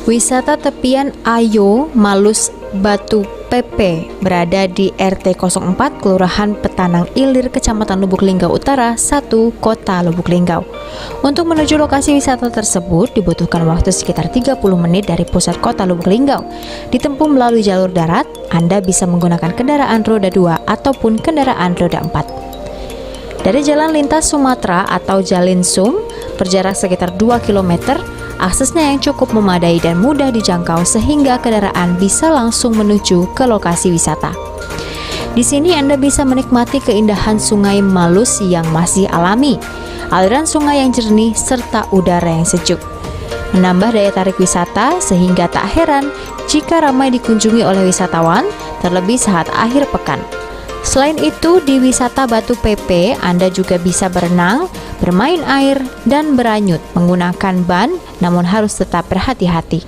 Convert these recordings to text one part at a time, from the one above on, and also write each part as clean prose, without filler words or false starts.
Wisata tepian Ayo Malus Batu PP berada di RT 04 Kelurahan Petanang Ilir, Kecamatan Lubuk Linggau Utara 1, Kota Lubuk Linggau. Untuk menuju lokasi wisata tersebut dibutuhkan waktu sekitar 30 menit dari pusat kota Lubuk Linggau. Ditempuh melalui jalur darat, Anda bisa menggunakan kendaraan roda 2 ataupun kendaraan roda 4. Dari Jalan Lintas Sumatera atau Jalinsum, berjarak sekitar 2 km, aksesnya yang cukup memadai dan mudah dijangkau sehingga kendaraan bisa langsung menuju ke lokasi wisata. Di sini Anda bisa menikmati keindahan Sungai Malus yang masih alami, aliran sungai yang jernih serta udara yang sejuk. Menambah daya tarik wisata sehingga tak heran jika ramai dikunjungi oleh wisatawan, terlebih saat akhir pekan. Selain itu, di wisata Batu PP, Anda juga bisa berenang, bermain air, dan beranyut menggunakan ban, namun harus tetap berhati-hati.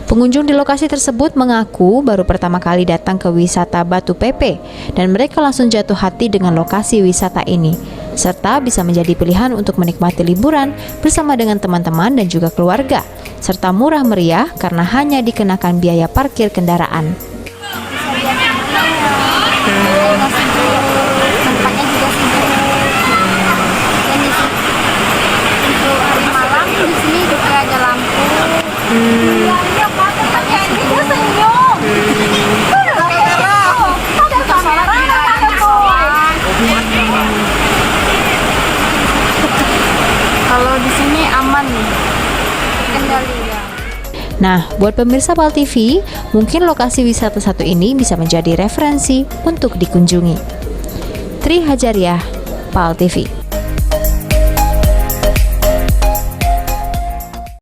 Pengunjung di lokasi tersebut mengaku baru pertama kali datang ke wisata Batu PP, dan mereka langsung jatuh hati dengan lokasi wisata ini, serta bisa menjadi pilihan untuk menikmati liburan bersama dengan teman-teman dan juga keluarga, serta murah meriah karena hanya dikenakan biaya parkir kendaraan. Tempatnya juga sejuk. Dan untuk hari malam di sini juga ada lampu. Tempatnya juga senyum. Kalau di sini aman nih, kendali ya. Nah, buat pemirsa PAL TV, mungkin lokasi wisata satu ini bisa menjadi referensi untuk dikunjungi. Tri Hajariah, PAL TV.